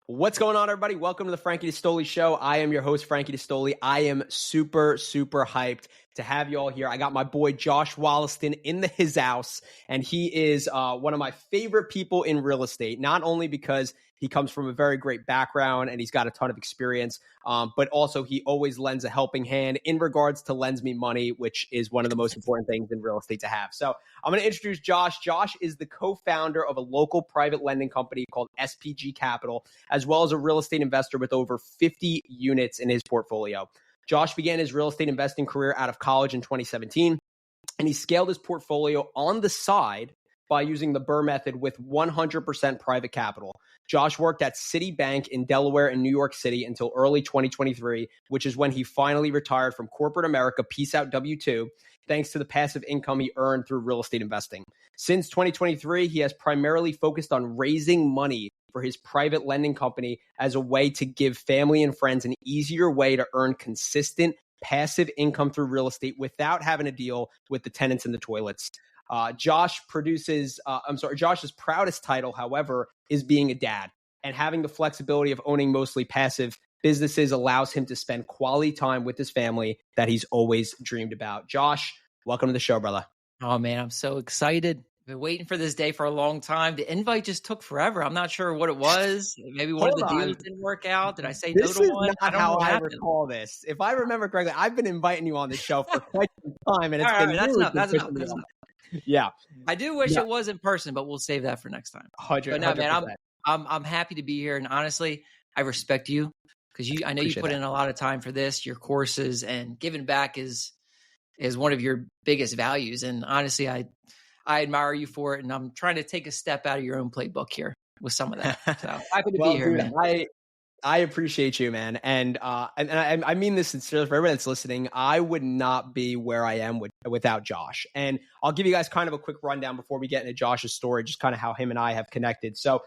What's going on, everybody? Welcome to the Frankie D'Astoli Show. I am your host, Frankie D'Astoli. I am super hyped to have you all here. I got my boy Josh Wollaston in his house, and he is one of my favorite people in real estate, not only because he comes from a very great background and he's got a ton of experience, but also he always lends a helping hand in regards to lends me money, which is one of the most important things in real estate to have. So I'm going to introduce Josh. Josh is the co-founder of a local private lending company called SPG Capital, as well as a real estate investor with over 50 units in his portfolio. Josh began his real estate investing career out of college in 2017, and he scaled his portfolio on the side by using the Burr method with 100% private capital. Josh worked at Citibank in Delaware and New York City until early 2023, which is when he finally retired from corporate America, peace out W-2, thanks to the passive income he earned through real estate investing. Since 2023, he has primarily focused on raising money for his private lending company as a way to give family and friends an easier way to earn consistent passive income through real estate without having to deal with the tenants in the toilets. Josh's proudest title, however, is being a dad, and having the flexibility of owning mostly passive businesses allows him to spend quality time with his family that he's always dreamed about. Josh, welcome to the show, brother. Oh man, I'm so excited. I've been waiting for this day for a long time. The invite just took forever. I'm not sure what it was. Maybe one of the deals didn't work out. Did I say no to one? This is not how I recall this. If I remember correctly, I've been inviting you on this show for quite some time, and it's been that's enough. That's enough. Yeah, I do wish it was in person, but we'll save that for next time. 100%. But no, man, I'm happy to be here, and honestly, I respect you because I know you put in a lot of time for this, your courses, and giving back is one of your biggest values. And honestly, I admire you for it, and I'm trying to take a step out of your own playbook here with some of that. So happy to be here, man. I appreciate you, man. And I mean this sincerely for everyone that's listening. I would not be where I am without Josh. And I'll give you guys kind of a quick rundown before we get into Josh's story, just kind of how him and I have connected. So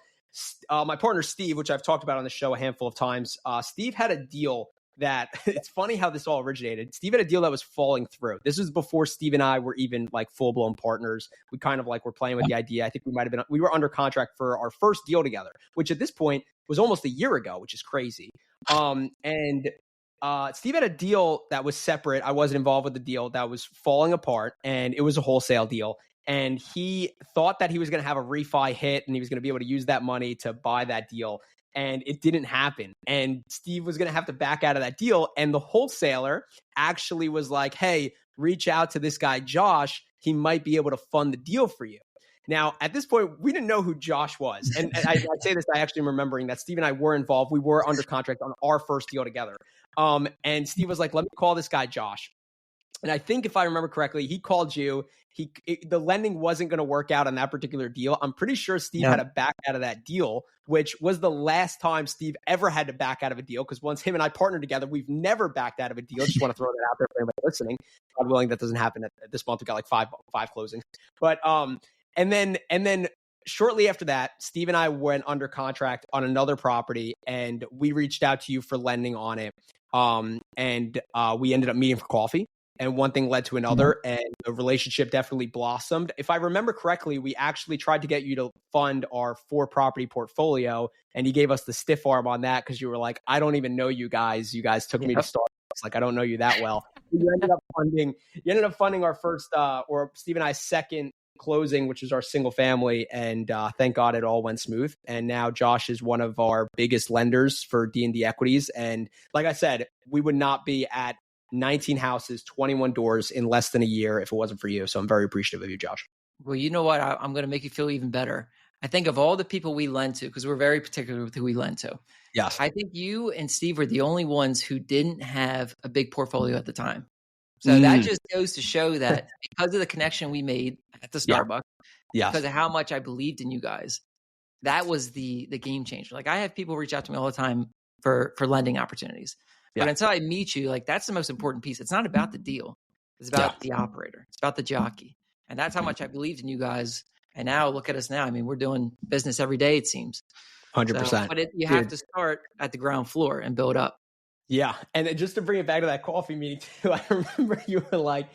my partner, Steve, which I've talked about on the show a handful of times, Steve had a deal that it's funny how this all originated. Steve had a deal that was falling through. This was before Steve and I were even like full blown partners. We kind of like were playing with the idea. I think we were under contract for our first deal together, which at this point was almost a year ago, which is crazy. Steve had a deal that was separate. I wasn't involved with the deal that was falling apart, and it was a wholesale deal. And he thought that he was going to have a refi hit and he was going to be able to use that money to buy that deal. And it didn't happen. And Steve was going to have to back out of that deal. And the wholesaler actually was like, hey, reach out to this guy, Josh. He might be able to fund the deal for you. Now, at this point, we didn't know who Josh was. And I say this, I actually am remembering that Steve and I were involved. We were under contract on our first deal together. And Steve was like, let me call this guy, Josh. And I think if I remember correctly, he called you. The lending wasn't going to work out on that particular deal. I'm pretty sure Steve had to back out of that deal, which was the last time Steve ever had to back out of a deal. Because once him and I partnered together, we've never backed out of a deal. Just want to throw that out there for anybody listening. God willing, that doesn't happen at this month. We got like five closings. But and then shortly after that, Steve and I went under contract on another property, and we reached out to you for lending on it. We ended up meeting for coffee. And one thing led to another, and the relationship definitely blossomed. If I remember correctly, we actually tried to get you to fund our 4-property portfolio, and you gave us the stiff arm on that because you were like, I don't even know you guys. You guys took me to start. It's like, I don't know you that well. You ended up funding our first, or Steve and I's second closing, which is our single family. And thank God it all went smooth. And now Josh is one of our biggest lenders for D&D equities. And like I said, we would not be at 19 houses, 21 doors in less than a year if it wasn't for you. So I'm very appreciative of you, Josh. Well, you know what? I'm going to make you feel even better. I think of all the people we lend to, because we're very particular with who we lend to. Yes. I think you and Steve were the only ones who didn't have a big portfolio at the time. So that just goes to show that because of the connection we made at the Starbucks, because of how much I believed in you guys, that was the game changer. Like I have people reach out to me all the time for lending opportunities. But until I meet you, like that's the most important piece. It's not about the deal. It's about the operator. It's about the jockey. And that's how much I believed in you guys. And now look at us now. I mean, we're doing business every day, it seems. 100%. But you have to start at the ground floor and build up. Yeah. And just to bring it back to that coffee meeting too, I remember you were like,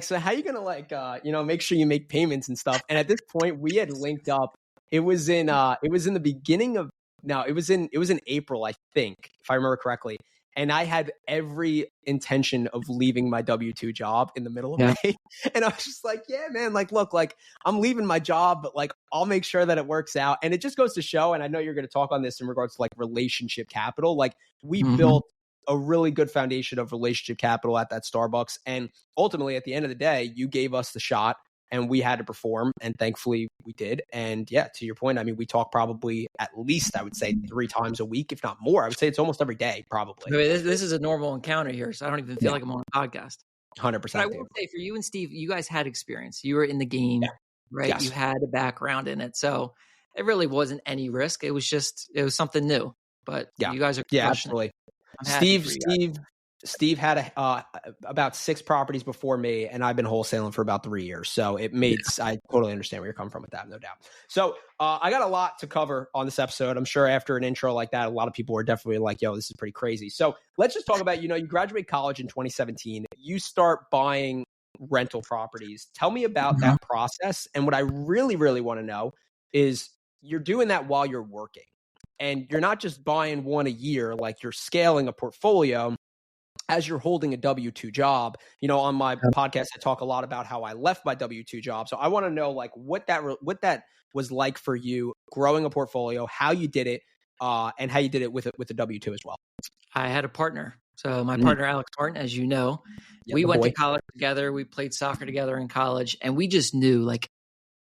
so how are you going to make sure you make payments and stuff? And at this point we had linked up. It was in the beginning of No, it was in April, I think, if I remember correctly. And I had every intention of leaving my W-2 job in the middle of May. And I was just like, yeah, man, like, look, like I'm leaving my job, but like, I'll make sure that it works out. And it just goes to show, and I know you're going to talk on this in regards to like relationship capital. Like we built a really good foundation of relationship capital at that Starbucks. And ultimately at the end of the day, you gave us the shot and we had to perform. And thankfully we did. And yeah, to your point, I mean, we talk probably at least, I would say 3 times a week, if not more. I would say it's almost every day, probably. I mean, this is a normal encounter here. So I don't even feel like I'm on a podcast. 100%. But I will say for you and Steve, you guys had experience. You were in the game, right? Yes. You had a background in it. So it really wasn't any risk. It was something new. But you guys are absolutely. Steve had about 6 properties before me, and I've been wholesaling for about 3 years. So it made I totally understand where you're coming from with that, no doubt. So I got a lot to cover on this episode. I'm sure after an intro like that, a lot of people are definitely like, yo, this is pretty crazy. So let's just talk about, you graduate college in 2017. You start buying rental properties. Tell me about that process. And what I really, really want to know is you're doing that while you're working. And you're not just buying one a year, like you're scaling a portfolio as you're holding a W-2 job. On my podcast, I talk a lot about how I left my W-2 job. So I want to know like what that was like for you growing a portfolio, how you did it, and how you did it with the W-2 as well. I had a partner. So my partner, Alex Martin, as you know, we went to college together. We played soccer together in college, and we just knew like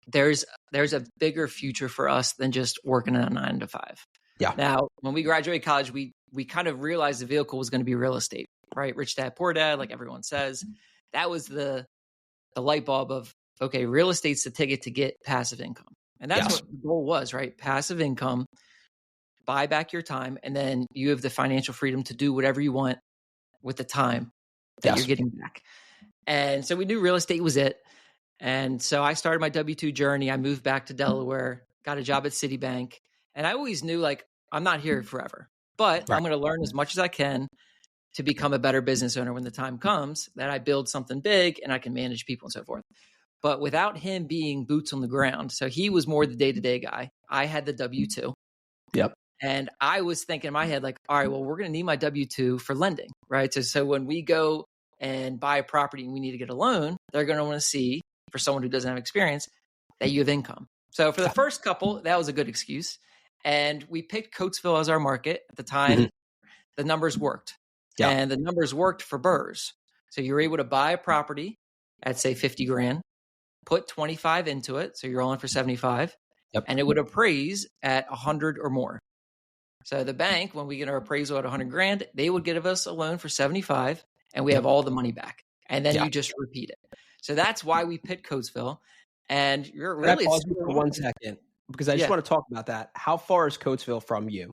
there's a bigger future for us than just working a 9 to 5. Yeah. Now, when we graduated college, we kind of realized the vehicle was going to be real estate, right? Rich dad, poor dad, like everyone says. That was the light bulb of, okay, real estate's the ticket to get passive income. And that's what the goal was, right? Passive income, buy back your time, and then you have the financial freedom to do whatever you want with the time that you're getting back. And so we knew real estate was it. And so I started my W-2 journey. I moved back to Delaware, got a job at Citibank. And I always knew like, I'm not here forever, but I'm going to learn as much as I can to become a better business owner when the time comes that I build something big and I can manage people and so forth. But without him being boots on the ground, so he was more the day-to-day guy. I had the W-2. Yep. And I was thinking in my head, like, all right, well, we're going to need my W-2 for lending, right? So when we go and buy a property and we need to get a loan, they're going to want to see, for someone who doesn't have experience, that you have income. So for the first couple, that was a good excuse. And we picked Coatesville as our market at the time. The numbers worked. And the numbers worked for BRRRRs. So you were able to buy a property at, say, 50 grand, put 25 into it. So you're all in for 75. And it would appraise at 100 or more. So the bank, when we get our appraisal at 100 grand, they would give us a loan for 75 and we have all the money back. And then you just repeat it. So that's why we picked Coatesville. And you're really... Pause for 1 second, because I just want to talk about that. How far is Coatesville from you?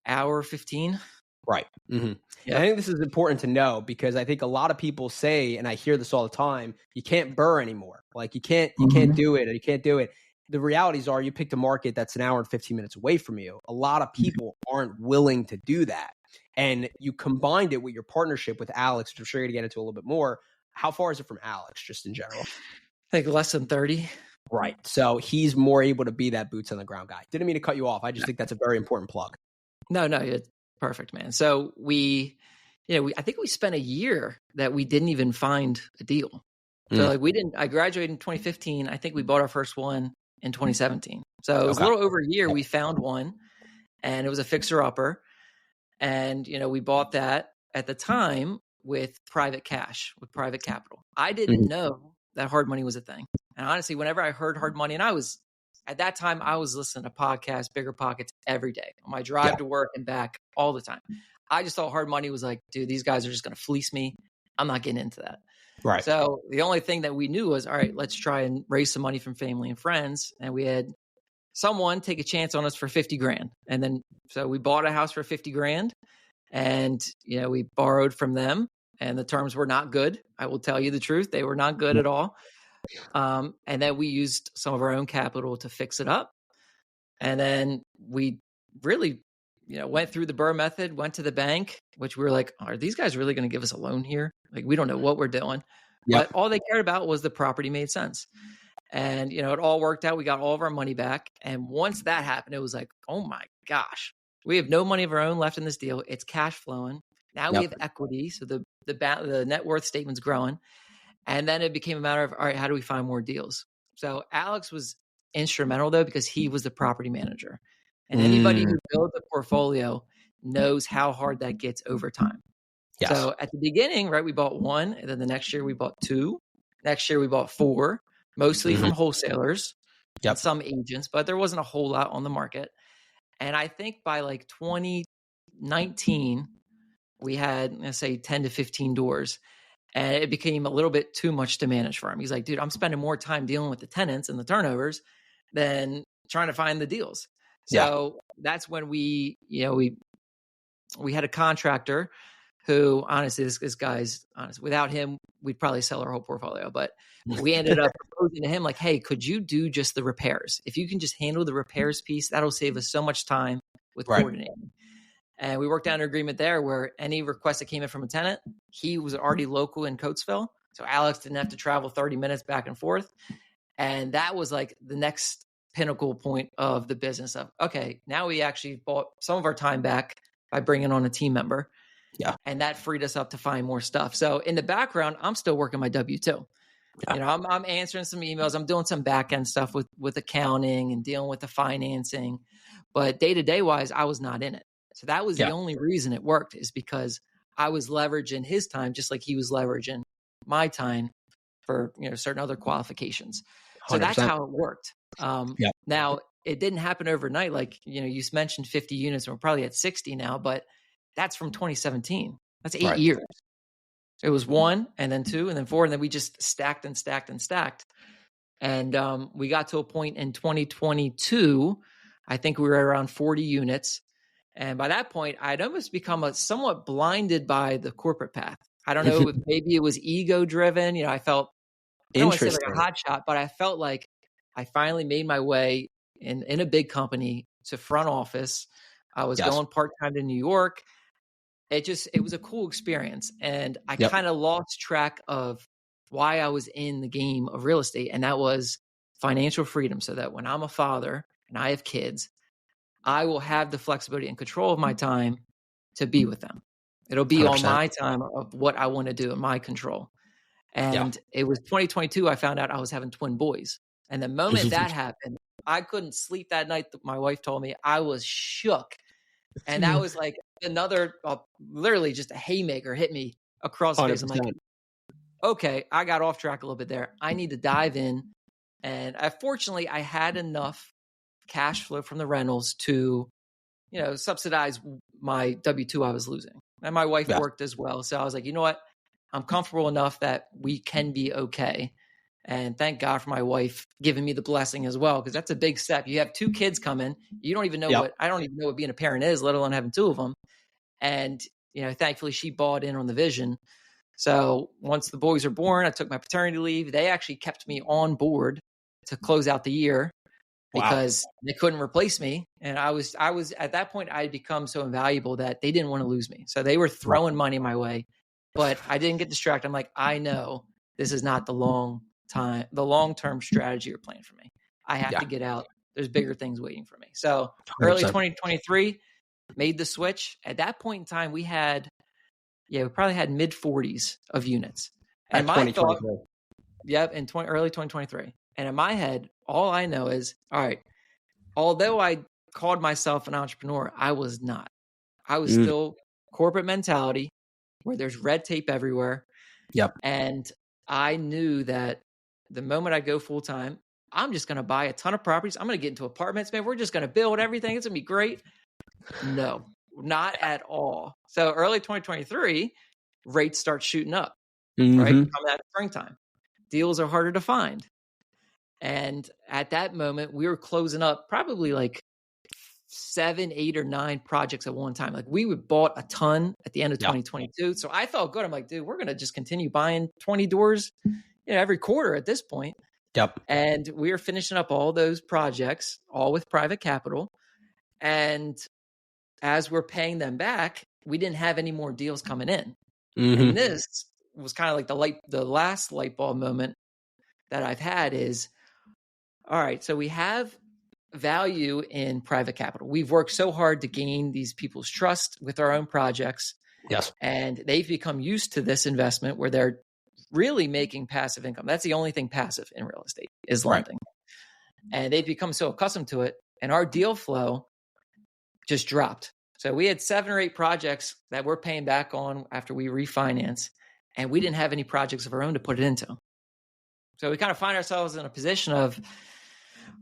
Hour 15. Right. I think this is important to know, because I think a lot of people say, and I hear this all the time, you can't BRRRR anymore. Like you can't do it, or you can't do it. The realities are you picked a market that's an hour and 15 minutes away from you. A lot of people aren't willing to do that. And you combined it with your partnership with Alex, which I'm sure you're going to get into a little bit more. How far is it from Alex, just in general? I think less than 30. Right. So he's more able to be that boots on the ground guy. Didn't mean to cut you off. I just think that's a very important plug. No, it's perfect, man. So I think we spent a year that we didn't even find a deal. So I graduated in 2015. I think we bought our first one in 2017. So it was a little over a year. We found one, and it was a fixer upper. And, we bought that at the time with private cash, with private capital. I didn't know that hard money was a thing. And honestly, whenever I heard hard money, and at that time, I was listening to podcasts, Bigger Pockets every day on my drive to work and back all the time. I just thought hard money was like, dude, these guys are just going to fleece me. I'm not getting into that. Right. So the only thing that we knew was, all right, let's try and raise some money from family and friends. And we had someone take a chance on us for 50 grand. And then, so we bought a house for 50 grand and, we borrowed from them, and the terms were not good. I will tell you the truth. They were not good at all. And then we used some of our own capital to fix it up. And then we really, went through the BRRRR method, went to the bank, which we were like, are these guys really going to give us a loan here? Like, we don't know what we're doing. But all they cared about was the property made sense. And, it all worked out. We got all of our money back. And once that happened, it was like, oh my gosh, we have no money of our own left in this deal. It's cash flowing. Now we have equity. So the net worth statement's growing. And then it became a matter of, all right, how do we find more deals? So Alex was instrumental though, because he was the property manager. And anybody who builds a portfolio knows how hard that gets over time. Yes. So at the beginning, right, we bought 1, and then the next year we bought 2. Next year we bought 4, mostly from wholesalers and some agents, but there wasn't a whole lot on the market. And I think by like 2019, we had, let's say, 10 to 15 doors. And it became a little bit too much to manage for him. He's like, dude, I'm spending more time dealing with the tenants and the turnovers than trying to find the deals. So that's when we had a contractor who, honestly, this guy's honest. Without him, we'd probably sell our whole portfolio. But we ended up proposing to him, like, hey, could you do just the repairs? If you can just handle the repairs piece, that'll save us so much time with coordinating. And we worked out an agreement there where any request that came in from a tenant, he was already local in Coatesville. So Alex didn't have to travel 30 minutes back and forth. And that was like the next pinnacle point of the business of, okay, now we actually bought some of our time back by bringing on a team member. Yeah. And that freed us up to find more stuff. So in the background, I'm still working my W-2. Yeah. I'm answering some emails. I'm doing some back end stuff with accounting and dealing with the financing. But day-to-day wise, I was not in it. So that was the only reason it worked, is because I was leveraging his time just like he was leveraging my time for certain other qualifications. So 100%. That's how it worked. Now, it didn't happen overnight. Like, you mentioned 50 units, and we're probably at 60 now, but that's from 2017. That's 8 years. It was 1, and then 2, and then 4, and then we just stacked and stacked and stacked. And we got to a point in 2022, I think we were around 40 units. And by that point, I'd almost become somewhat blinded by the corporate path. I don't know, maybe it was ego driven. I felt, I don't want to say like a hot shot, but I felt like I finally made my way in a big company to front office. I was going part-time to New York. It was a cool experience. And I kind of lost track of why I was in the game of real estate. And that was financial freedom. So that when I'm a father and I have kids, I will have the flexibility and control of my time to be with them. It'll be 100%. On my time of what I want to do in my control. And it was 2022, I found out I was having twin boys. And the moment that happened, I couldn't sleep that night. My wife told me. I was shook. And that was like another, literally just a haymaker hit me across the face. I'm like, okay, I got off track a little bit there. I need to dive in. And fortunately, I had enough cash flow from the rentals to, subsidize my W-2 I was losing. And my wife worked as well. So I was like, you know what? I'm comfortable enough that we can be okay. And thank God for my wife giving me the blessing as well, because that's a big step. You have 2 kids coming. You don't even know I don't even know what being a parent is, let alone having 2 of them. And, thankfully she bought in on the vision. So once the boys are born, I took my paternity leave. They actually kept me on board to close out the year because they couldn't replace me. And I was at that point, I had become so invaluable that they didn't want to lose me. So they were throwing money my way, but I didn't get distracted. I'm like, I know this is not the long-term strategy or plan for me. I have to get out. There's bigger things waiting for me. So 100%. Early 2023, made the switch. At that point in time, we probably had mid 40s of units. And my thought, in early 2023. And in my head, all I know is, all right, although I called myself an entrepreneur, I was not. I was still corporate mentality where there's red tape everywhere. And I knew that the moment I go full time, I'm just going to buy a ton of properties. I'm going to get into apartments, man. We're just going to build everything. It's going to be great. No, not at all. So early 2023, rates start shooting up, right? Coming out of springtime. Deals are harder to find. And at that moment, we were closing up probably like 7, 8, or 9 projects at one time. Like we bought a ton at the end of 2022. So I felt good. I'm like, dude, we're going to just continue buying 20 doors, every quarter at this point. And we were finishing up all those projects, all with private capital. And as we're paying them back, we didn't have any more deals coming in. And this was kind of like the last light bulb moment that I've had is, all right, so we have value in private capital. We've worked so hard to gain these people's trust with our own projects. Yes. And they've become used to this investment where they're really making passive income. That's the only thing passive in real estate is lending. Right. And they've become so accustomed to it. And our deal flow just dropped. So we had 7 or 8 projects that we're paying back on after we refinance, and we didn't have any projects of our own to put it into. So we kind of find ourselves in a position of,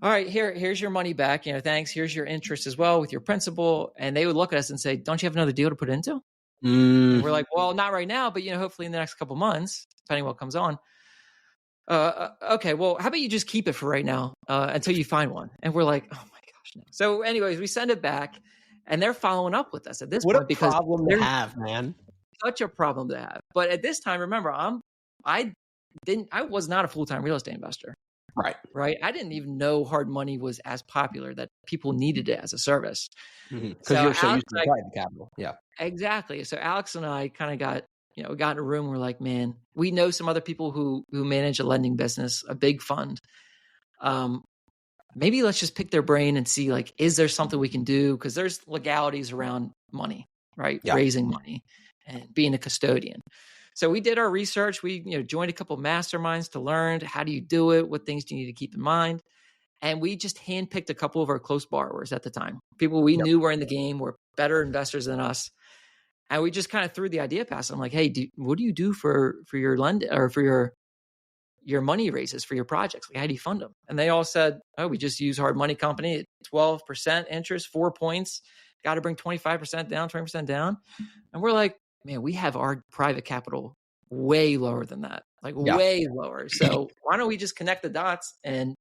all right, here's your money back. Thanks. Here's your interest as well with your principal. And they would look at us and say, don't you have another deal to put into? And we're like, well, not right now, but hopefully in the next couple months, depending what comes on. Okay, well, how about you just keep it for right now until you find one? And we're like, oh my gosh, no. So anyways, we send it back, and they're following up with us at this point. What a problem to have, man. Such a problem to have. But at this time, remember, I was not a full-time real estate investor. Right. I didn't even know hard money was as popular, that people needed it as a service. Because you're so used to private capital. Yeah. Exactly. So Alex and I kind of got in a room. We're like, man, we know some other people who manage a lending business, a big fund. Maybe let's just pick their brain and see, like, is there something we can do? Because there's legalities around money, right? Yeah. Raising money and being a custodian. So we did our research. We joined a couple of masterminds to learn how do you do it, what things do you need to keep in mind, and we just handpicked a couple of our close borrowers at the time, people we knew were in the game, were better investors than us, and we just kind of threw the idea past them, like, hey, what do you do for your lend or for your money raises for your projects? Like, how do you fund them? And they all said, oh, we just use hard money company at 12% interest, 4 points. Got to bring 25% down, 20% down, and we're like, man, we have our private capital way lower than that, way lower. So why don't we just connect the dots and,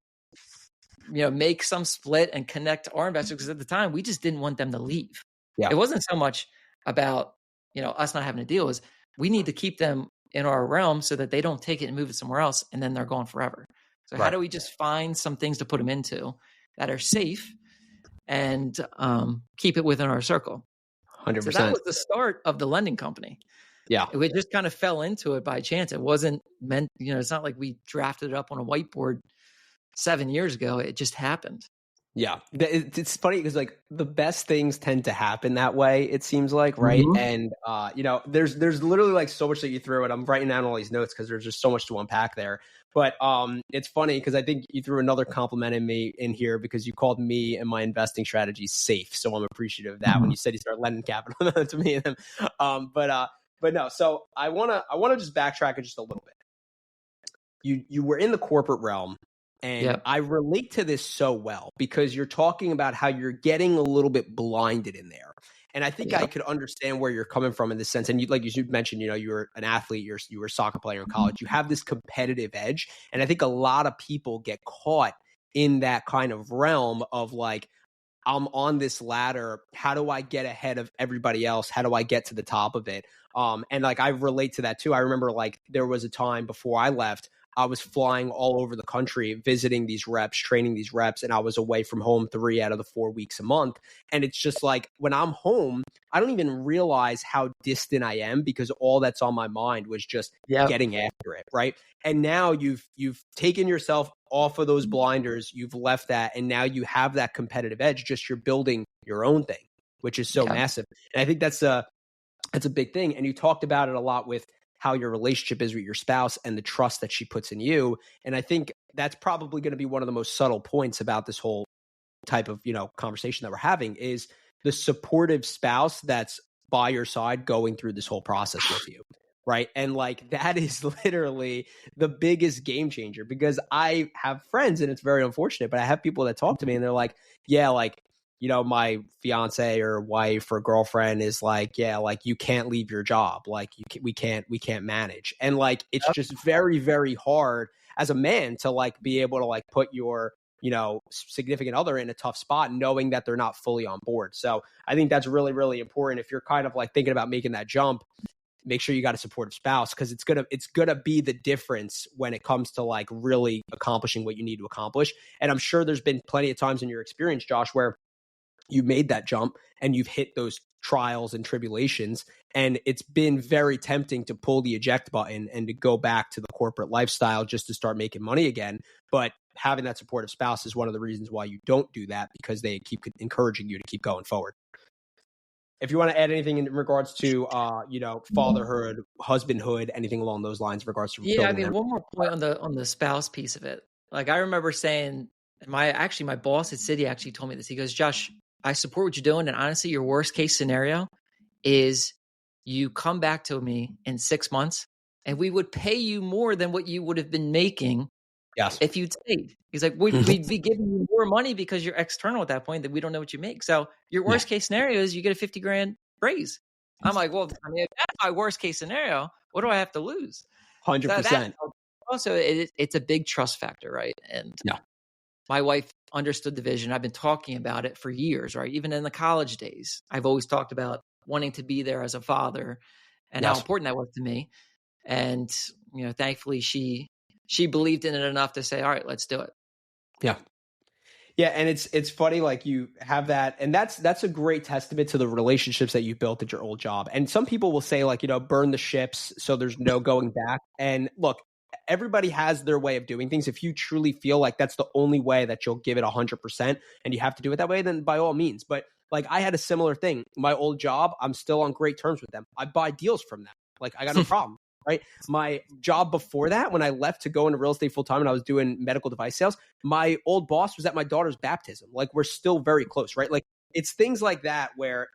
make some split and connect our investors? Because at the time, we just didn't want them to leave. Yeah. It wasn't so much about, us not having a deal. Is we need to keep them in our realm so that they don't take it and move it somewhere else, and then they're gone forever. So how do we just find some things to put them into that are safe and keep it within our circle? 100%. So that was the start of the lending company. Yeah. We just kind of fell into it by chance. It wasn't meant, it's not like we drafted it up on a whiteboard 7 years ago. It just happened. Yeah. It's funny because the best things tend to happen that way, it seems like, right? Mm-hmm. And, there's literally so much that you threw it. I'm writing down all these notes because there's just so much to unpack there. But it's funny because I think you threw another compliment in me in here because you called me and my investing strategy safe. So I'm appreciative of that when you said you start lending capital to me and them. But no. So I wanna just backtrack it just a little bit. You were in the corporate realm, and I relate to this so well because you're talking about how you're getting a little bit blinded in there. And I think I could understand where you're coming from in this sense. And like you mentioned, you were an athlete, you were a soccer player in college. You have this competitive edge. And I think a lot of people get caught in that kind of realm of I'm on this ladder. How do I get ahead of everybody else? How do I get to the top of it? And I relate to that too. I remember there was a time before I left, I was flying all over the country, visiting these reps, training these reps, and I was away from home 3 out of the 4 weeks a month. And it's just when I'm home, I don't even realize how distant I am because all that's on my mind was just getting after it, right? And now you've taken yourself off of those blinders, you've left that, and now you have that competitive edge. Just you're building your own thing, which is so massive. And I think that's a big thing. And you talked about it a lot with how your relationship is with your spouse and the trust that she puts in you. And I think that's probably going to be one of the most subtle points about this whole type of, conversation that we're having is the supportive spouse that's by your side going through this whole process with you. Right. And that is literally the biggest game changer because I have friends and it's very unfortunate, but I have people that talk to me and they're like, my fiance or wife or girlfriend is you can't leave your job. We can't manage. And it's just very, very hard as a man to be able to put your, significant other in a tough spot, knowing that they're not fully on board. So I think that's really, really important. If you're kind of thinking about making that jump, make sure you got a supportive spouse because it's gonna be the difference when it comes to really accomplishing what you need to accomplish. And I'm sure there's been plenty of times in your experience, Josh, where you made that jump and you've hit those trials and tribulations. And it's been very tempting to pull the eject button and to go back to the corporate lifestyle just to start making money again. But having that supportive spouse is one of the reasons why you don't do that, because they keep encouraging you to keep going forward. If you want to add anything in regards to, fatherhood, husbandhood, anything along those lines in regards to one more point on the spouse piece of it. Like, I remember saying, my boss at Citi actually told me this. He goes, Josh, I support what you're doing. And honestly, your worst case scenario is you come back to me in 6 months and we would pay you more than what you would have been making if you'd stayed. He's like, we'd be giving you more money because you're external at that point, that we don't know what you make. So your worst case scenario is you get a 50 grand raise. I'm like, well, I mean, if that's my worst case scenario, what do I have to lose? 100%. Also, it's a big trust factor, right? And my wife understood the vision. I've been talking about it for years, right? Even in the college days, I've always talked about wanting to be there as a father and how important that was to me. And, thankfully she believed in it enough to say, all right, let's do it. Yeah. Yeah. And it's funny, like, you have that, and that's a great testament to the relationships that you built at your old job. And some people will say, like, burn the ships so there's no going back. And look, everybody has their way of doing things. If you truly feel like that's the only way that you'll give it 100% and you have to do it that way, then by all means. But like, I had a similar thing. My old job, I'm still on great terms with them. I buy deals from them. Like, I got no problem. Right. My job before that, when I left to go into real estate full time and I was doing medical device sales, my old boss was at my daughter's baptism. Like, we're still very close. Right. Like, it's things like that where,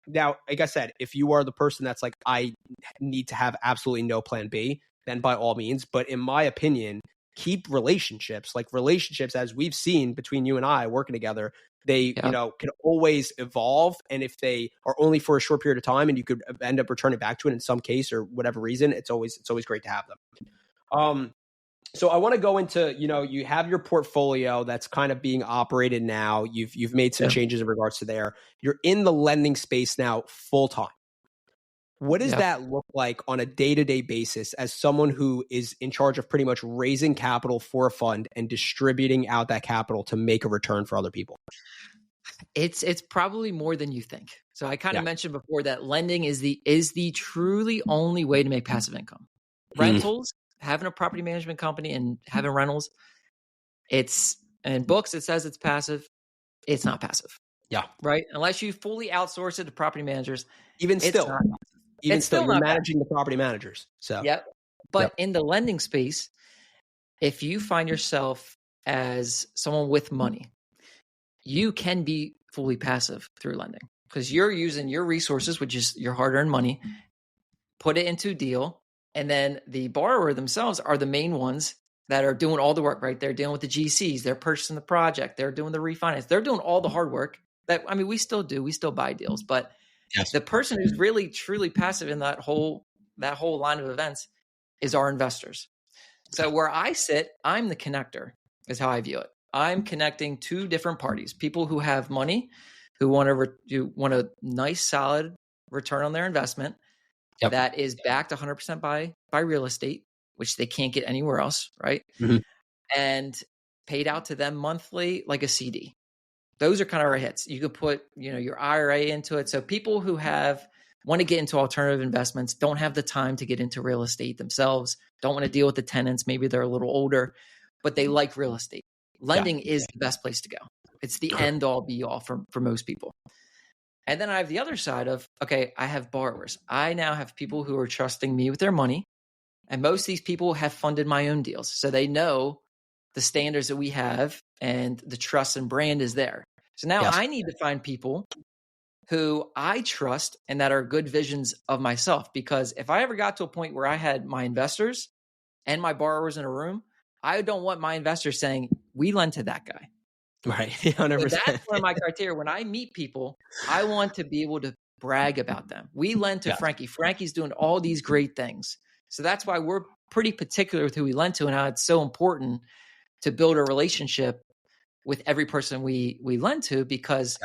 now, like I said, if you are the person that's like, I need to have absolutely no plan B, then by all means. But in my opinion, keep relationships, as we've seen between you and I working together, they, can always evolve. And if they are only for a short period of time and you could end up returning back to it in some case or whatever reason, it's always great to have them. So I want to go into, you have your portfolio that's kind of being operated now. You've made some changes in regards to there. You're in the lending space now full time. What does that look like on a day-to-day basis as someone who is in charge of pretty much raising capital for a fund and distributing out that capital to make a return for other people? It's probably more than you think. So I kind of mentioned before that lending is the truly only way to make passive income. Rentals, having a property management company and having rentals, in books it says it's passive. It's not passive. Yeah. Right? Unless you fully outsource it to property managers. Even still, you're managing the property managers. So But in the lending space, if you find yourself as someone with money, you can be fully passive through lending because you're using your resources, which is your hard-earned money, put it into a deal, and then the borrower themselves are the main ones that are doing all the work, right? They're dealing with the GCs, they're purchasing the project, they're doing the refinance, they're doing all the hard work that, I mean, we still do, we still buy deals, but the person who's really truly passive in that whole line of events is our investors. So where I sit, I'm the connector is how I view it. I'm connecting two different parties, people who have money, who want a nice, solid return on their investment that is backed 100% by real estate, which they can't get anywhere else, right? And paid out to them monthly like a CD. Those are kind of our hits. You could put, your IRA into it. So people who want to get into alternative investments, don't have the time to get into real estate themselves, don't want to deal with the tenants. Maybe they're a little older, but they like real estate. Lending is the best place to go. It's the end all be all for most people. And then I have the other side of, okay, I have borrowers. I now have people who are trusting me with their money. And most of these people have funded my own deals. So they know the standards that we have and the trust and brand is there. So now I need to find people who I trust and that are good visions of myself. Because if I ever got to a point where I had my investors and my borrowers in a room, I don't want my investors saying, we lend to that guy. Right. 100%. So that's one of my criteria. When I meet people, I want to be able to brag about them. We lend to Frankie. Frankie's doing all these great things. So that's why we're pretty particular with who we lend to and how it's so important to build a relationship with every person we lend to, because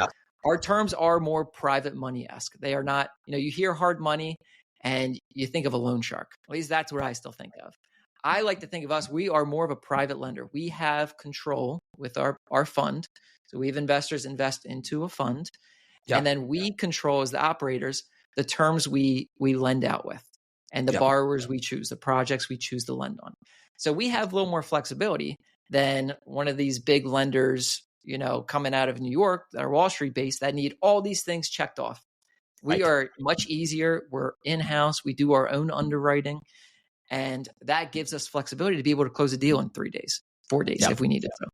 our terms are more private money-esque. They are not, you hear hard money and you think of a loan shark. At least that's what I still think of. I like to think of us, we are more of a private lender. We have control with our fund. So we have investors invest into a fund. And then we control as the operators, the terms we lend out with and the borrowers we choose, the projects we choose to lend on. So we have a little more flexibility. than one of these big lenders, coming out of New York that are Wall Street based that need all these things checked off. We are much easier. We're in-house. We do our own underwriting. And that gives us flexibility to be able to close a deal in 3 days, 4 days if we needed to.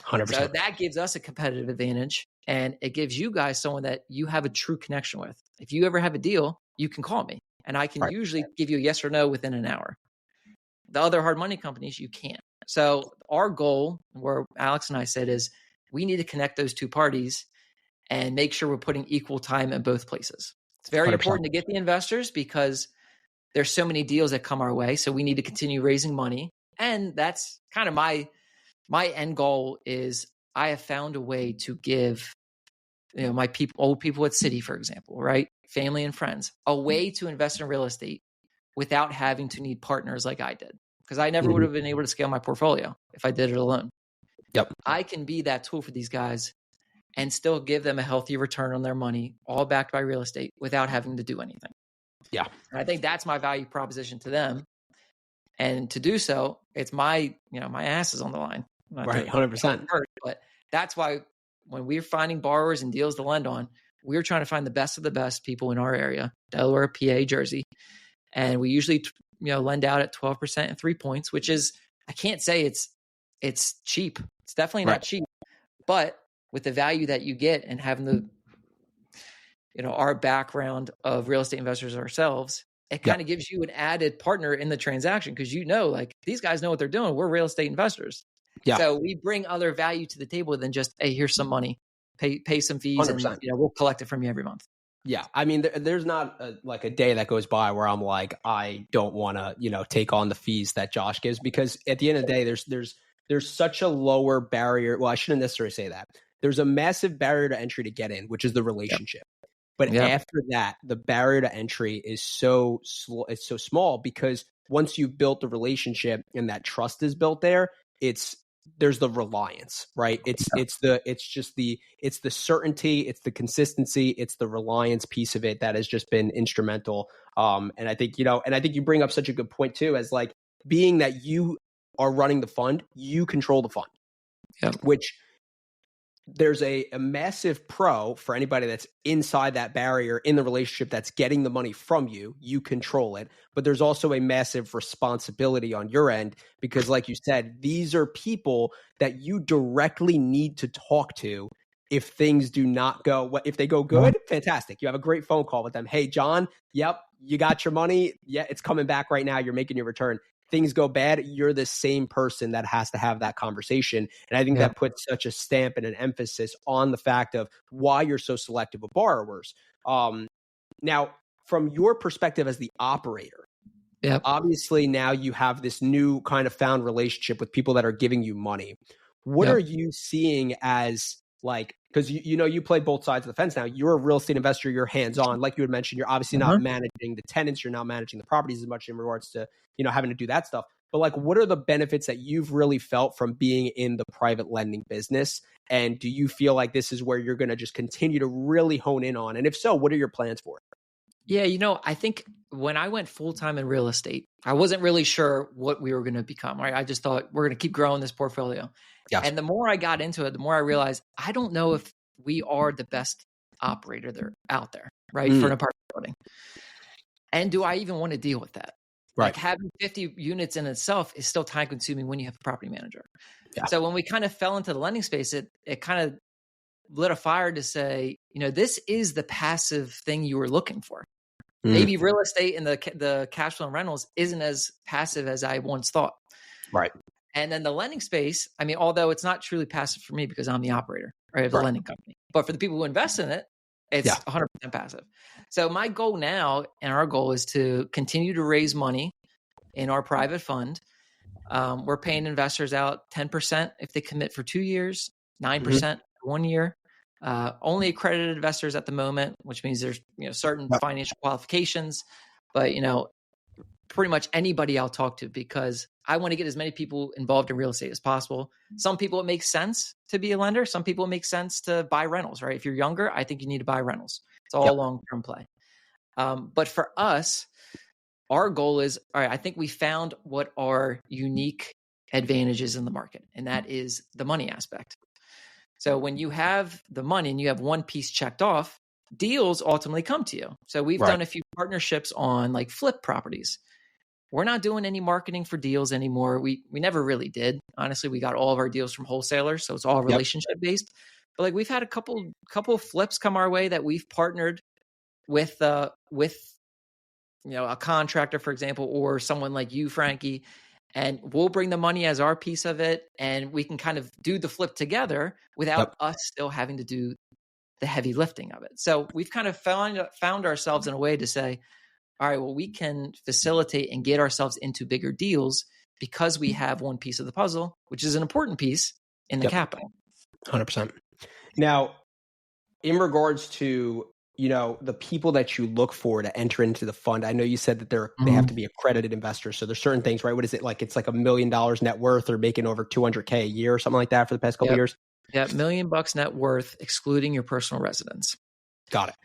100%. So that gives us a competitive advantage. And it gives you guys someone that you have a true connection with. If you ever have a deal, you can call me. And I can usually give you a yes or no within an hour. The other hard money companies, you can't. So our goal, where Alex and I said, is we need to connect those two parties and make sure we're putting equal time in both places. It's very 100%. Important to get the investors because there's so many deals that come our way. So we need to continue raising money. And that's kind of my end goal is I have found a way to give, my people, old people at Citi, for example, right? Family and friends, a way to invest in real estate without having to need partners like I did. Because I never would have been able to scale my portfolio if I did it alone. Yep. I can be that tool for these guys and still give them a healthy return on their money, all backed by real estate without having to do anything. Yeah. And I think that's my value proposition to them. And to do so, it's my ass is on the line. Right. 100%. But that's why when we're finding borrowers and deals to lend on, we're trying to find the best of the best people in our area, Delaware, PA, Jersey. And we usually, lend out at 12% and 3 points, which is, I can't say it's cheap. It's definitely not cheap, but with the value that you get and having the, our background of real estate investors ourselves, it kind of gives you an added partner in the transaction because like these guys know what they're doing. We're real estate investors. Yeah. So we bring other value to the table than just, hey, here's some money, pay some fees 100%. And we'll collect it from you every month. Yeah. I mean, there's not a day that goes by where I'm like, I don't want to, take on the fees that Josh gives, because at the end of the day, there's such a lower barrier. Well, I shouldn't necessarily say that. There's a massive barrier to entry to get in, which is the relationship. But after that, the barrier to entry is so small because once you've built the relationship and that trust is built there, there's the reliance, right? It's the certainty, it's the consistency, it's the reliance piece of it that has just been instrumental. And I think, you bring up such a good point too, as like being that you are running the fund, you control the fund, which there's a massive pro for anybody that's inside that barrier in the relationship that's getting the money from you. You control it. But there's also a massive responsibility on your end because, like you said, these are people that you directly need to talk to if things do not go. If they go good, fantastic. You have a great phone call with them. Hey, John, yep, you got your money. Yeah, it's coming back right now. You're making your return. Things go bad, you're the same person that has to have that conversation. And I think that puts such a stamp and an emphasis on the fact of why you're so selective of borrowers. Now, from your perspective as the operator, obviously now you have this new kind of found relationship with people that are giving you money. What are you seeing as like, because you play both sides of the fence now. You're a real estate investor. You're hands-on. Like you had mentioned, you're obviously not managing the tenants. You're not managing the properties as much in regards to, having to do that stuff. But like, what are the benefits that you've really felt from being in the private lending business? And do you feel like this is where you're going to just continue to really hone in on? And if so, what are your plans for it? Yeah, I think when I went full-time in real estate, I wasn't really sure what we were going to become, right? I just thought we're going to keep growing this portfolio. Yes. And the more I got into it, the more I realized I don't know if we are the best operator there out there, right? For an apartment building. And do I even want to deal with that? Right. Like having 50 units in itself is still time consuming when you have a property manager. Yeah. So when we kind of fell into the lending space, it kind of lit a fire to say, this is the passive thing you were looking for. Maybe real estate and the cash flow and rentals isn't as passive as I once thought. Right. And then the lending space, I mean, although it's not truly passive for me because I'm the operator, right, of the lending company, but for the people who invest in it, it's 100% passive. So my goal now and our goal is to continue to raise money in our private fund. We're paying investors out 10% if they commit for 2 years, 9% for 1 year. Only accredited investors at the moment, which means there's certain financial qualifications, but pretty much anybody I'll talk to because I want to get as many people involved in real estate as possible. Some people it makes sense to be a lender. Some people it makes sense to buy rentals, right? If you're younger, I think you need to buy rentals. It's all long-term play. But for us, our goal is, all right, I think we found what our unique advantages in the market, and that is the money aspect. So when you have the money and you have one piece checked off, deals ultimately come to you. So we've done a few partnerships on like flip properties. We're not doing any marketing for deals anymore. We never really did. Honestly, we got all of our deals from wholesalers, so it's all relationship based. But like we've had a couple of flips come our way that we've partnered with a contractor, for example, or someone like you, Frankie, and we'll bring the money as our piece of it, and we can kind of do the flip together without us still having to do the heavy lifting of it. So we've kind of found ourselves in a way to say, all right, well, we can facilitate and get ourselves into bigger deals because we have one piece of the puzzle, which is an important piece in the capital. 100%. Now, in regards to the people that you look for to enter into the fund, I know you said that they have to be accredited investors. So there's certain things, right? What is it like? It's like $1 million net worth or making over $200K a year or something like that for the past couple of years. Yeah, $1 million net worth, excluding your personal residence. Got it.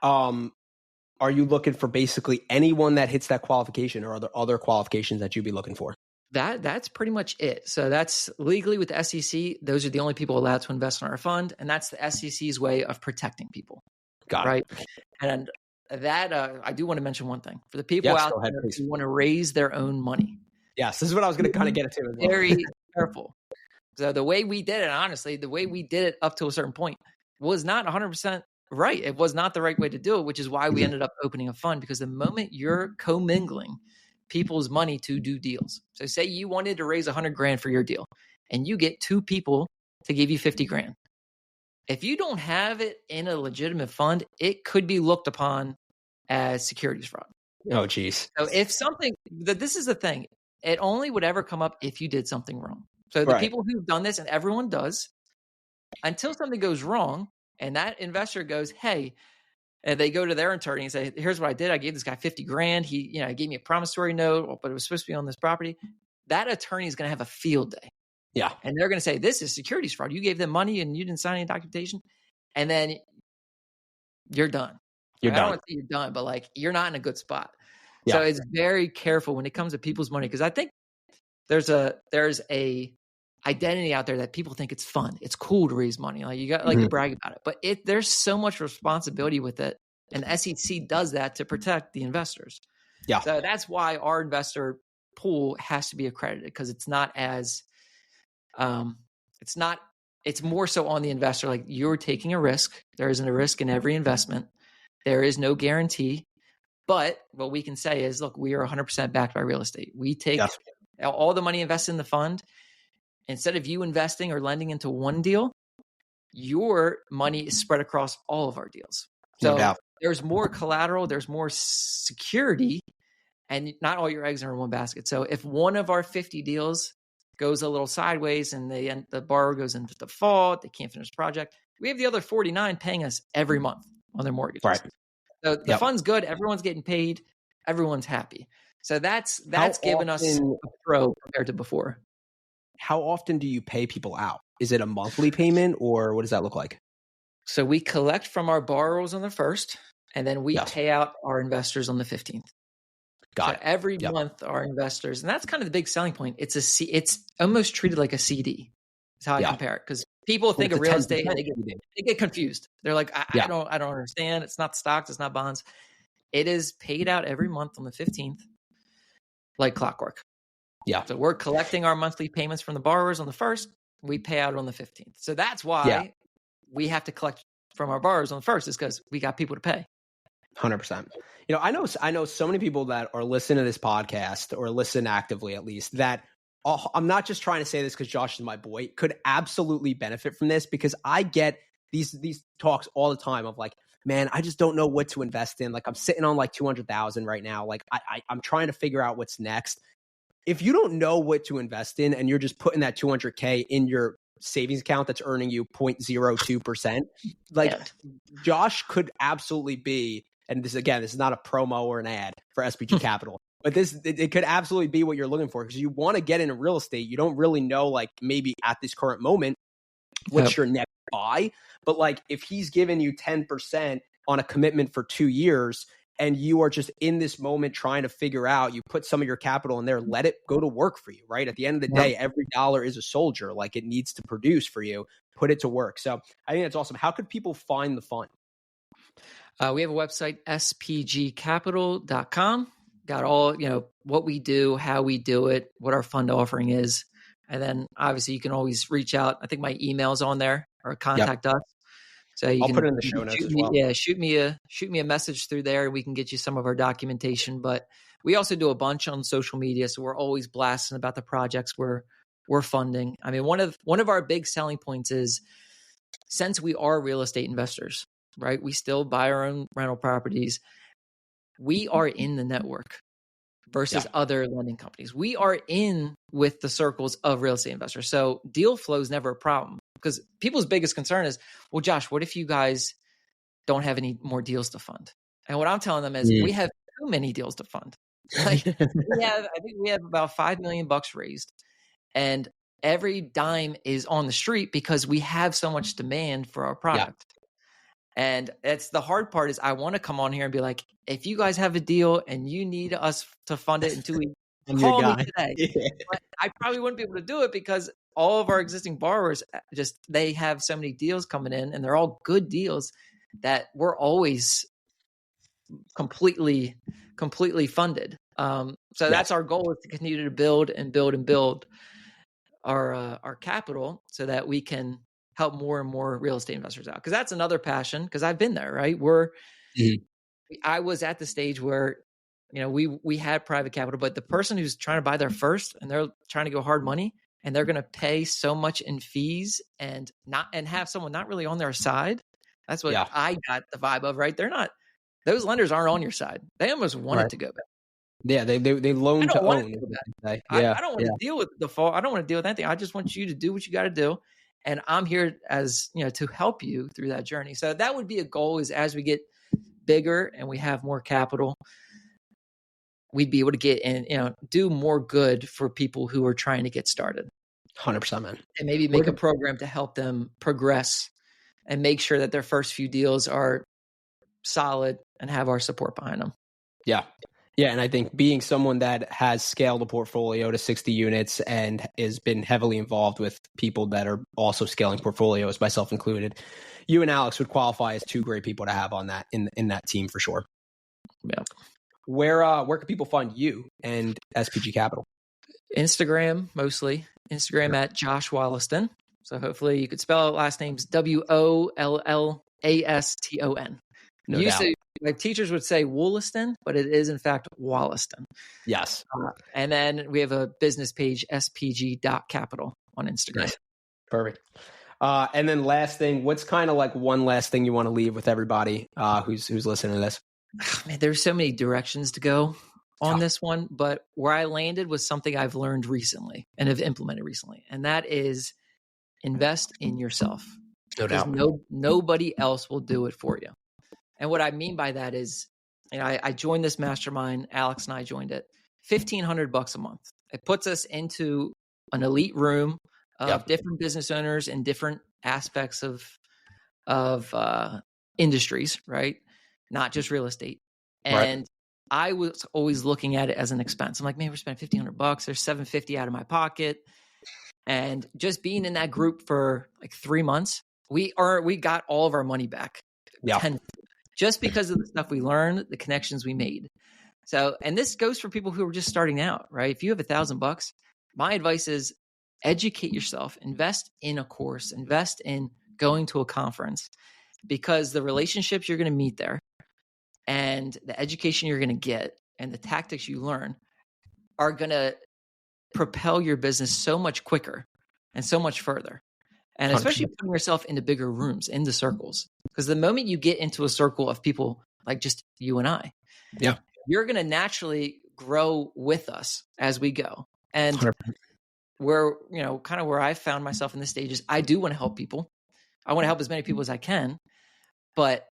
Are you looking for basically anyone that hits that qualification, or are there other qualifications that you'd be looking for? That's pretty much it. So that's legally with the SEC. Those are the only people allowed to invest in our fund, and that's the SEC's way of protecting people. Got it. And that I do want to mention one thing for the people out there who want to raise their own money. Yes, this is what I was going to kind of get into as well. Very careful. So the way we did it, honestly, the way we did it up to a certain point was not 100% right. It was not the right way to do it, which is why we ended up opening a fund, because the moment you're commingling people's money to do deals. So say you wanted to raise $100,000 for your deal and you get two people to give you $50,000. If you don't have it in a legitimate fund, it could be looked upon as securities fraud. Oh, geez. So if this is the thing, it only would ever come up if you did something wrong. So the people who've done this, and everyone does, until something goes wrong and that investor goes, hey, and they go to their attorney and say, here's what I did. I gave this guy $50,000. He gave me a promissory note, but it was supposed to be on this property. That attorney is going to have a field day. Yeah. And they're going to say, this is securities fraud. You gave them money and you didn't sign any documentation. And then you're done. I don't want to say you're done, but like you're not in a good spot. Yeah. So it's very careful when it comes to people's money, because I think there's a identity out there that people think it's fun. It's cool to raise money. Like you got to brag about it, but there's so much responsibility with it. And the SEC does that to protect the investors. Yeah. So that's why our investor pool has to be accredited, because it's not as, it's more so on the investor. Like you're taking a risk. There isn't a risk in every investment. There is no guarantee, but what we can say is, look, we are 100% backed by real estate. We take all the money invested in the fund. Instead of you investing or lending into one deal, your money is spread across all of our deals. So there's more collateral, there's more security, and not all your eggs are in one basket. So if one of our 50 deals goes a little sideways and the borrower goes into default, they can't finish the project, we have the other 49 paying us every month on their mortgages. Right. So the fund's good, everyone's getting paid, everyone's happy. So that's given us a pro compared to before. How often do you pay people out? Is it a monthly payment, or what does that look like? So we collect from our borrowers on the 1st, and then we pay out our investors on the 15th. Got it. Every month, our investors, and that's kind of the big selling point. It's almost treated like a CD. Is how I compare it, because people think of real estate and they get confused. They're like, I don't understand. It's not stocks. It's not bonds. It is paid out every month on the 15th, like clockwork. Yeah. So we're collecting our monthly payments from the borrowers on the 1st. We pay out on the 15th. So that's why we have to collect from our borrowers on the 1st, is because we got people to pay. 100%. I know so many people that are listening to this podcast, or listen actively at least, that I'm not just trying to say this because Josh is my boy, could absolutely benefit from this, because I get these talks all the time of like, man, I just don't know what to invest in. Like I'm sitting on like 200,000 right now. Like I'm trying to figure out what's next. If you don't know what to invest in and you're just putting that $200K in your savings account that's earning you 0.02%, Josh could absolutely be, and this is not a promo or an ad for SPG Capital, but it could absolutely be what you're looking for, because you want to get into real estate. You don't really know, like maybe at this current moment, what's your next buy, but like if he's giving you 10% on a commitment for 2 years, and you are just in this moment trying to figure out, you put some of your capital in there, let it go to work for you, right? At the end of the day, every dollar is a soldier. Like, it needs to produce for you, put it to work. So I think that's awesome. How could people find the fund? We have a website, spgcapital.com. Got all, what we do, how we do it, what our fund offering is. And then obviously you can always reach out. I think my email's on there, or contact us. So I'll put it in the show notes as well. Yeah, shoot me a message through there. We can get you some of our documentation. But we also do a bunch on social media, so we're always blasting about the projects we're funding. I mean, one of our big selling points is, since we are real estate investors, right? We still buy our own rental properties. We are in the network versus other lending companies. We are in with the circles of real estate investors. So deal flow is never a problem, because people's biggest concern is, well, Josh, what if you guys don't have any more deals to fund? And what I'm telling them is, we have too many deals to fund. Like, I think we have about $5 million raised, and every dime is on the street because we have so much demand for our product. And it's the hard part is, I want to come on here and be like, if you guys have a deal and you need us to fund it in 2 weeks, call me today. But I probably wouldn't be able to do it, because all of our existing borrowers, they have so many deals coming in, and they're all good deals that we're always completely funded. So that's our goal, is to continue to build our capital, so that we can help more and more real estate investors out. Because that's another passion, because I've been there, right? I was at the stage where, we had private capital, but the person who's trying to buy their first, and they're trying to go hard money, and they're going to pay so much in fees and have someone not really on their side. That's what I got the vibe of, right? Those lenders aren't on your side. They almost want it to go back. Yeah, they loan to own. I don't want to deal with default. I don't want to deal with anything. I just want you to do what you got to do. And I'm here as, to help you through that journey. So that would be a goal, is as we get bigger and we have more capital, we'd be able to get in, do more good for people who are trying to get started. 100%, man. And maybe make a program to help them progress and make sure that their first few deals are solid and have our support behind them. Yeah. Yeah. And I think being someone that has scaled a portfolio to 60 units and has been heavily involved with people that are also scaling portfolios, myself included, you and Alex would qualify as two great people to have on that in that team for sure. Yeah. Where can people find you and SPG Capital? Instagram, mostly. Instagram at Josh Wollaston. So hopefully you could spell last names Wollaston. No doubt. My teachers would say Wollaston, but it is in fact Wollaston. Yes. And then we have a business page, spg.capital on Instagram. Nice. Perfect. And then last thing, what's kind of like one last thing you want to leave with everybody who's listening to this? Man, there's so many directions to go on this one, but where I landed was something I've learned recently and have implemented recently. And that is, invest in yourself. No doubt. Nobody else will do it for you. And what I mean by that is, I joined this mastermind. Alex and I joined it. $1,500 a month. It puts us into an elite room of different business owners in different aspects of industries, right? Not just real estate. And I was always looking at it as an expense. I'm like, man, we're spending $1,500. There's $750 out of my pocket. And just being in that group for like 3 months, we got all of our money back. Just because of the stuff we learned, the connections we made. So, and this goes for people who are just starting out, right? If you have $1,000, my advice is educate yourself, invest in a course, invest in going to a conference, because the relationships you're going to meet there and the education you're going to get and the tactics you learn are going to propel your business so much quicker and so much further. And especially putting yourself into bigger rooms, into circles. Because the moment you get into a circle of people like just you and I, you're going to naturally grow with us as we go. And 100%. Where, kind of where I found myself in this stage is, I do want to help people. I want to help as many people as I can, but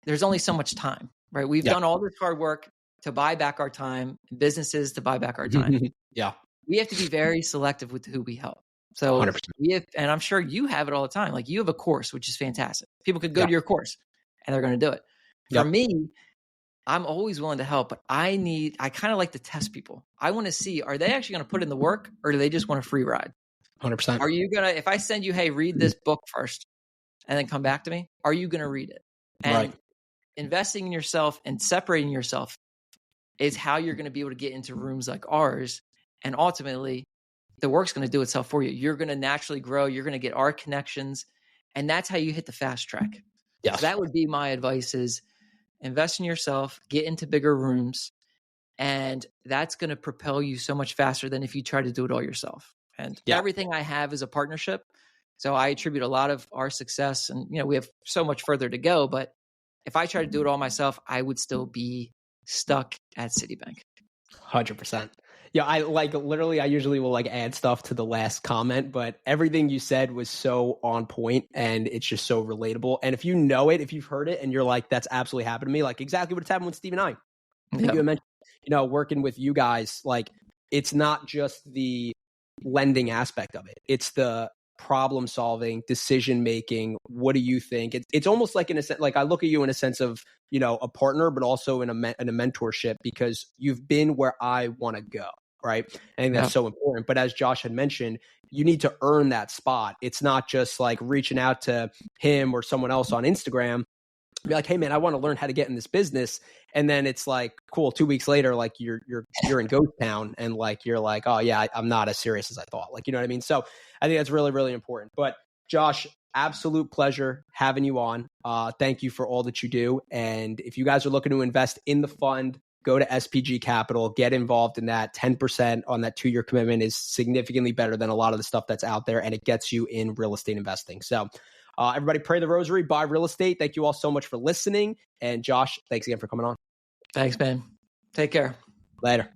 there's only so much time, right? We've done all this hard work to buy back our time, businesses to buy back our time. We have to be very selective with who we help. So 100%. And I'm sure you have it all the time. Like, you have a course, which is fantastic. People could go to your course and they're going to do it. For me, I'm always willing to help, but I kind of like to test people. I want to see, are they actually going to put in the work, or do they just want a free ride? 100%. Are you going to, if I send you, hey, read this book first and then come back to me, are you going to read it? And investing in yourself and separating yourself is how you're going to be able to get into rooms like ours. And ultimately, the work's going to do itself for you. You're going to naturally grow. You're going to get our connections. And that's how you hit the fast track. Yes. So that would be my advice, is invest in yourself, get into bigger rooms. And that's going to propel you so much faster than if you try to do it all yourself. And everything I have is a partnership. So I attribute a lot of our success, and, we have so much further to go. But if I try to do it all myself, I would still be stuck at Citibank. 100%. Yeah, I literally, I usually will add stuff to the last comment, but everything you said was so on point, and it's just so relatable. And if you know it, if you've heard it and you're like, that's absolutely happened to me, exactly what's happened with Steve and I. I think you mentioned, working with you guys, it's not just the lending aspect of it. It's the problem solving, decision making. What do you think? It's almost like, in a sense, I look at you in a sense of, a partner, but also in a mentorship, because you've been where I want to go. Right. I think that's so important. But as Josh had mentioned, you need to earn that spot. It's not just reaching out to him or someone else on Instagram, be like, hey man, I want to learn how to get in this business. And then it's cool. 2 weeks later, you're in ghost town, and you're like, oh yeah, I'm not as serious as I thought. You know what I mean? So I think that's really, really important. But Josh, absolute pleasure having you on. Thank you for all that you do. And if you guys are looking to invest in the fund, go to SPG Capital, get involved in that. 10% on that 2-year commitment is significantly better than a lot of the stuff that's out there, and it gets you in real estate investing. So everybody, pray the rosary, buy real estate. Thank you all so much for listening. And Josh, thanks again for coming on. Thanks, man. Take care. Later.